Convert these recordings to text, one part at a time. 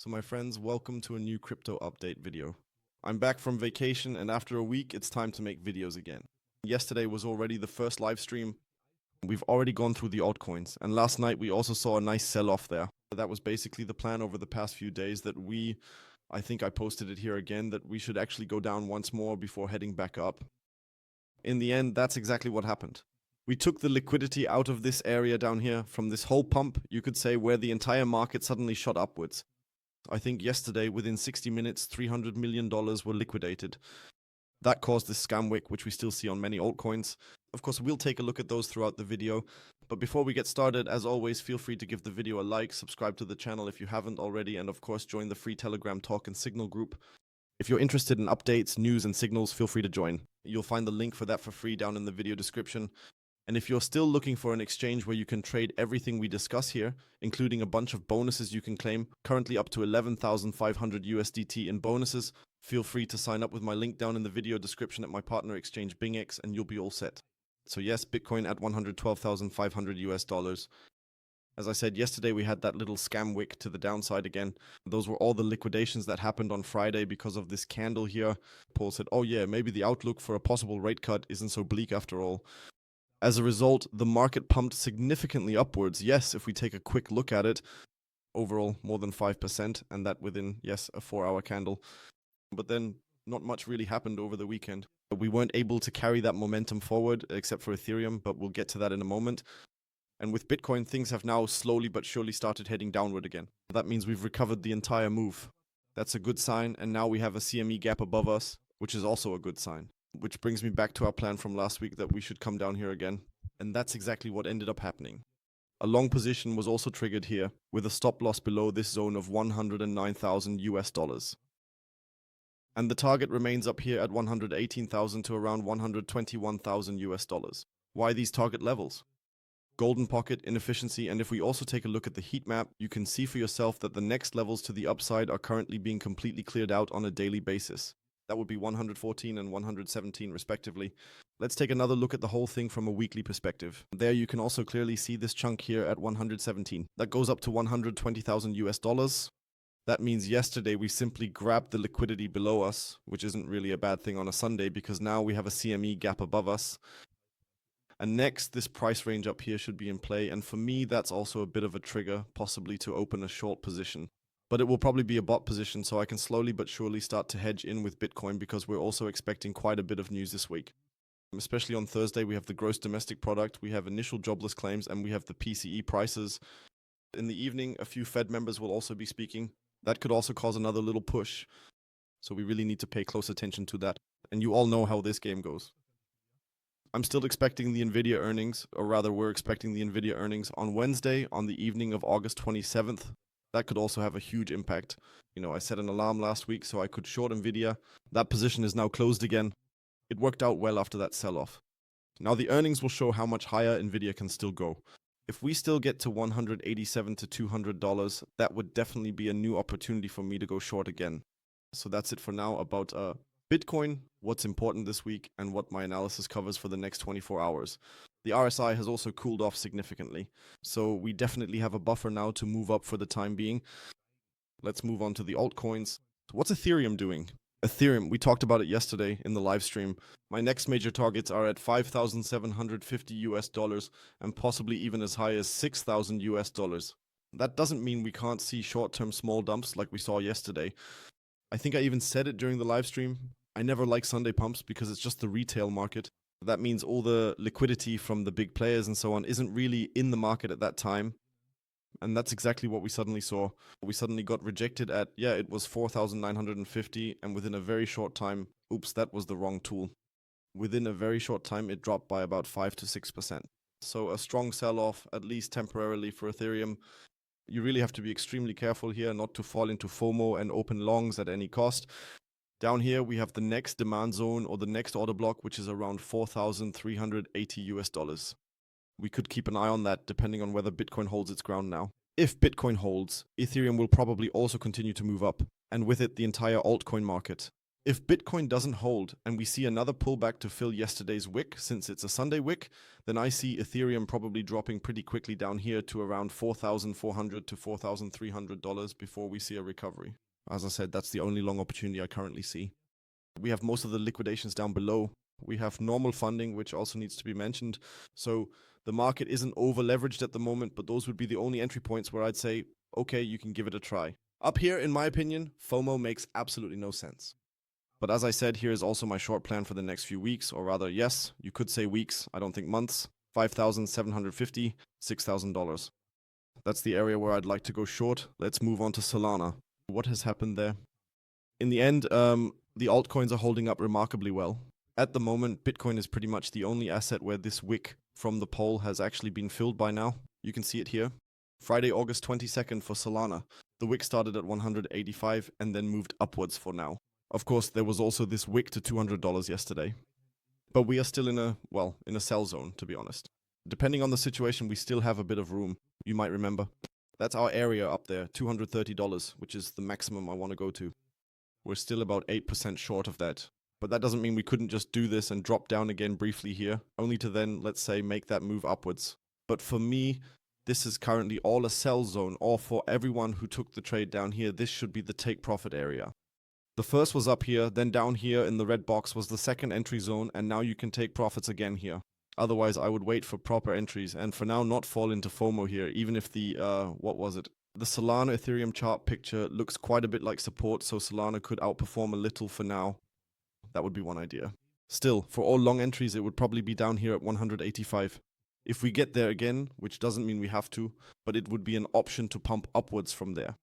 So my friends, welcome to a new crypto update video. I'm back from vacation and after a week, it's time to make videos again. Yesterday was already the first live stream. We've already gone through the altcoins and last night we also saw a nice sell-off there. That was basically the plan over the past few days that I think I posted it here again, that we should actually go down once more before heading back up. In the end, that's exactly what happened. We took the liquidity out of this area down here from this whole pump, you could say, where the entire market suddenly shot upwards. I think yesterday, within 60 minutes, $300 million were liquidated. That caused this scam wick, which we still see on many altcoins. Of course, we'll take a look at those throughout the video. But before we get started, as always, feel free to give the video a like, subscribe to the channel if you haven't already, and of course, join the free Telegram talk and signal group. If you're interested in updates, news, and signals, feel free to join. You'll find the link for that for free down in the video description. And if you're still looking for an exchange where you can trade everything we discuss here, including a bunch of bonuses you can claim, currently up to 11,500 USDT in bonuses, feel free to sign up with my link down in the video description at my partner exchange BingX and you'll be all set. So yes, Bitcoin at 112,500 US dollars. As I said yesterday, we had that little scam wick to the downside again. Those were all the liquidations that happened on Friday because of this candle here. Paul said, oh yeah, maybe the outlook for a possible rate cut isn't so bleak after all. As a result, the market pumped significantly upwards. Yes, if we take a quick look at it, overall more than 5%, and that within, yes, a 4-hour candle. But then not much really happened over the weekend. We weren't able to carry that momentum forward, except for Ethereum, but we'll get to that in a moment. And with Bitcoin, things have now slowly but surely started heading downward again. That means we've recovered the entire move. That's a good sign, and now we have a CME gap above us, which is also a good sign. Which brings me back to our plan from last week that we should come down here again. And that's exactly what ended up happening. A long position was also triggered here, with a stop loss below this zone of 109,000 US dollars. And the target remains up here at 118,000 to around 121,000 US dollars. Why these target levels? Golden pocket, inefficiency, and if we also take a look at the heat map, you can see for yourself that the next levels to the upside are currently being completely cleared out on a daily basis. That would be 114 and 117 respectively. Let's take another look at the whole thing from a weekly perspective. There you can also clearly see this chunk here at 117. That goes up to 120,000 US dollars. That means yesterday we simply grabbed the liquidity below us, which isn't really a bad thing on a Sunday because now we have a CME gap above us. And next, this price range up here should be in play, and for me that's also a bit of a trigger, possibly to open a short position. But it will probably be a bot position, so I can slowly but surely start to hedge in with Bitcoin because we're also expecting quite a bit of news this week. Especially on Thursday, we have the gross domestic product, we have initial jobless claims, and we have the PCE prices. In the evening, a few Fed members will also be speaking. That could also cause another little push. So we really need to pay close attention to that. And you all know how this game goes. I'm still expecting the Nvidia earnings, or rather we're expecting the Nvidia earnings on Wednesday, on the evening of August 27th. That could also have a huge impact. You know, I set an alarm last week so I could short Nvidia. That position is now closed again. It worked out well after that sell-off. Now the earnings will show how much higher Nvidia can still go. If we still get to $187 to $200, that would definitely be a new opportunity for me to go short again. So that's it for now about Bitcoin, what's important this week, and what my analysis covers for the next 24 hours. The RSI has also cooled off significantly, so we definitely have a buffer now to move up for the time being. Let's move on to the altcoins. What's Ethereum doing? Ethereum, we talked about it yesterday in the live stream. My next major targets are at 5,750 US dollars and possibly even as high as 6,000 US dollars. That doesn't mean we can't see short-term small dumps like we saw yesterday. I think I even said it during the live stream. I never like Sunday pumps because it's just the retail market. That means all the liquidity from the big players and so on isn't really in the market at that time. And that's exactly what we suddenly saw. We suddenly got rejected at, it was 4,950, and within a very short time, oops, that was the wrong tool. Within a very short time, it dropped by about 5 to 6%. So a strong sell-off, at least temporarily for Ethereum. You really have to be extremely careful here not to fall into FOMO and open longs at any cost. Down here, we have the next demand zone or the next order block, which is around 4,380 US dollars. We could keep an eye on that depending on whether Bitcoin holds its ground now. If Bitcoin holds, Ethereum will probably also continue to move up, and with it the entire altcoin market. If Bitcoin doesn't hold and we see another pullback to fill yesterday's wick, since it's a Sunday wick, then I see Ethereum probably dropping pretty quickly down here to around $4,400 to $4,300 before we see a recovery. As I said, that's the only long opportunity I currently see. We have most of the liquidations down below. We have normal funding, which also needs to be mentioned. So the market isn't over leveraged at the moment, but those would be the only entry points where I'd say, okay, you can give it a try. Up here, in my opinion, FOMO makes absolutely no sense. But as I said, here is also my short plan for the next few weeks, or rather, yes, you could say weeks, I don't think months. $5,750, $6,000. That's the area where I'd like to go short. Let's move on to Solana. What has happened there? In the end, the altcoins are holding up remarkably well. At the moment, Bitcoin is pretty much the only asset where this wick from the poll has actually been filled by now. You can see it here. Friday, August 22nd for Solana. The wick started at 185 and then moved upwards for now. Of course, there was also this wick to $200 yesterday. But we are still in a sell zone, to be honest. Depending on the situation, we still have a bit of room. You might remember. That's our area up there, $230, which is the maximum I want to go to. We're still about 8% short of that. But that doesn't mean we couldn't just do this and drop down again briefly here, only to then, let's say, make that move upwards. But for me, this is currently all a sell zone, or for everyone who took the trade down here, this should be the take profit area. The first was up here, then down here in the red box was the second entry zone, and now you can take profits again here. Otherwise, I would wait for proper entries, and for now not fall into FOMO here, even if the, the Solana Ethereum chart picture looks quite a bit like support, so Solana could outperform a little for now. That would be one idea. Still, for all long entries, it would probably be down here at 185. If we get there again, which doesn't mean we have to, but it would be an option to pump upwards from there.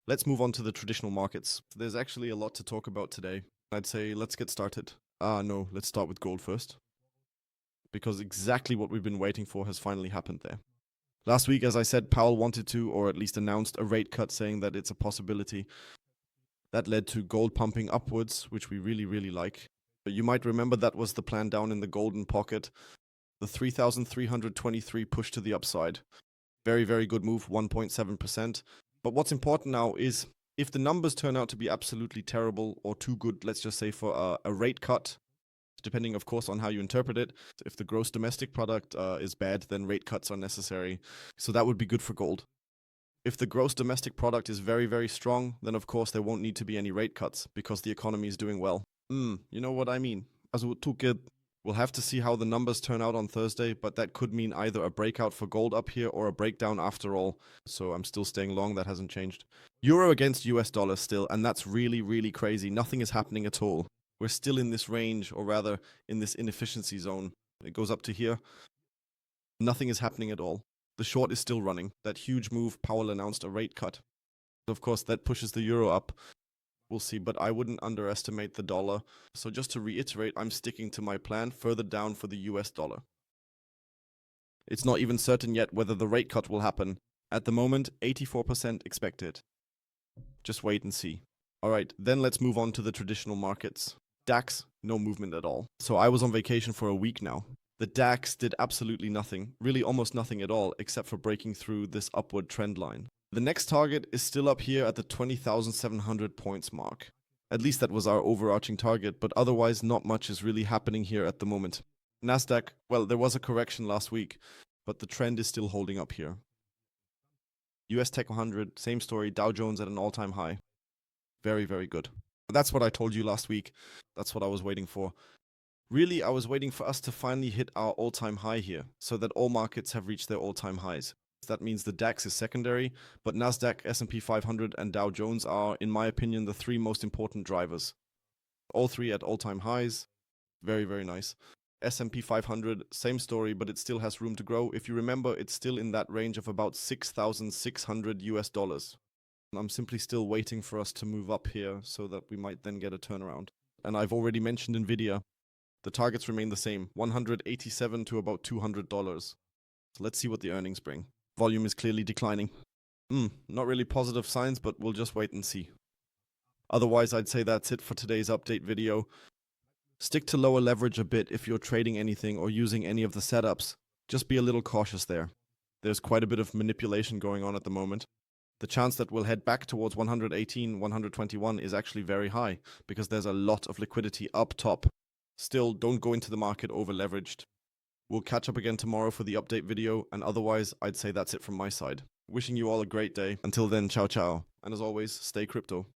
Let's move on to the traditional markets. There's actually a lot to talk about today. I'd say let's get started. No, let's start with gold first. Because exactly what we've been waiting for has finally happened there. Last week, as I said, Powell wanted to, or at least announced, a rate cut, saying that it's a possibility. That led to gold pumping upwards, which we really, really like. But you might remember that was the plan down in the golden pocket. The 3,323 push to the upside. Very, very good move, 1.7%. But what's important now is if the numbers turn out to be absolutely terrible or too good, let's just say for a rate cut, depending, of course, on how you interpret it. If the gross domestic product is bad, then rate cuts are necessary. So that would be good for gold. If the gross domestic product is very, very strong, then of course there won't need to be any rate cuts because the economy is doing well. You know what I mean. Also, we'll have to see how the numbers turn out on Thursday, but that could mean either a breakout for gold up here or a breakdown after all. So I'm still staying long, that hasn't changed. Euro against US dollar still, and that's really, really crazy. Nothing is happening at all. We're still in this range, or rather in this inefficiency zone. It goes up to here. Nothing is happening at all. The short is still running. That huge move, Powell announced a rate cut. Of course, that pushes the euro up. We'll see, but I wouldn't underestimate the dollar. So just to reiterate, I'm sticking to my plan further down for the US dollar. It's not even certain yet whether the rate cut will happen. At the moment, 84% expected. Just wait and see. Alright, then let's move on to the traditional markets. DAX, no movement at all. So I was on vacation for a week now. The DAX did absolutely nothing, really almost nothing at all, except for breaking through this upward trend line. The next target is still up here at the 20,700 points mark. At least that was our overarching target, but otherwise not much is really happening here at the moment. Nasdaq, well, there was a correction last week, but the trend is still holding up here. US Tech 100, same story, Dow Jones at an all-time high. Very, very good. That's what I told you last week. That's what I was waiting for. Really, I was waiting for us to finally hit our all-time high here, so that all markets have reached their all-time highs. That means the DAX is secondary, but Nasdaq, S&P 500, and Dow Jones are, in my opinion, the three most important drivers. All three at all-time highs. Very, very nice. S&P 500, same story, but it still has room to grow. If you remember, it's still in that range of about 6,600 US dollars. I'm simply still waiting for us to move up here so that we might then get a turnaround. And I've already mentioned Nvidia. The targets remain the same, 187 to about $200. So let's see what the earnings bring. Volume is clearly declining. Not really positive signs, but we'll just wait and see. Otherwise, I'd say that's it for today's update video. Stick to lower leverage a bit if you're trading anything or using any of the setups. Just be a little cautious there. There's quite a bit of manipulation going on at the moment. The chance that we'll head back towards 118, 121 is actually very high because there's a lot of liquidity up top. Still, don't go into the market over leveraged. We'll catch up again tomorrow for the update video, and otherwise, I'd say that's it from my side. Wishing you all a great day. Until then, ciao ciao. And as always, stay crypto.